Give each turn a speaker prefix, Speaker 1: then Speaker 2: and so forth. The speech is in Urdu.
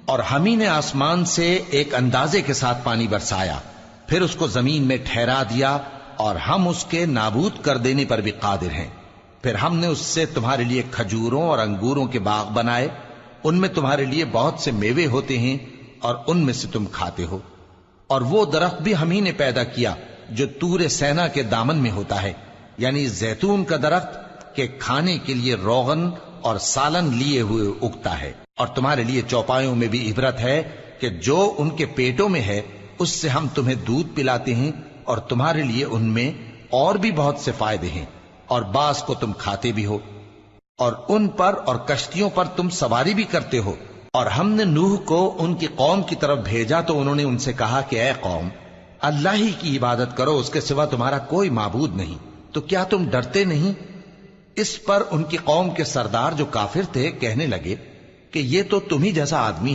Speaker 1: اور ہم ہی نے آسمان سے ایک اندازے کے ساتھ پانی برسایا، پھر اس کو زمین میں ٹھہرا دیا، اور ہم اس کے نابود کر دینے پر بھی قادر ہیں۔ پھر ہم نے اس سے تمہارے لیے کھجوروں اور انگوروں کے باغ بنائے، ان میں تمہارے لیے بہت سے میوے ہوتے ہیں اور ان میں سے تم کھاتے ہو۔ اور وہ درخت بھی ہم ہی نے پیدا کیا جو طور سینا کے دامن میں ہوتا ہے، یعنی زیتون کا درخت کہ کھانے کے لیے روغن اور سالن لیے ہوئے اگتا ہے۔ اور تمہارے لیے چوپایوں میں بھی عبرت ہے کہ جو ان کے پیٹوں میں ہے اس سے ہم تمہیں دودھ پلاتے ہیں، اور تمہارے لیے ان میں اور بھی بہت سے فائدے ہیں، اور بعض کو تم کھاتے بھی ہو، اور ان پر اور کشتیوں پر تم سواری بھی کرتے ہو۔ اور ہم نے نوح کو ان کی قوم کی طرف بھیجا تو انہوں نے ان سے کہا کہ اے قوم، اللہ ہی کی عبادت کرو، اس کے سوا تمہارا کوئی معبود نہیں، تو کیا تم ڈرتے نہیں؟ اس پر ان کی قوم کے سردار جو کافر تھے کہنے لگے کہ یہ تو تم ہی جیسا آدمی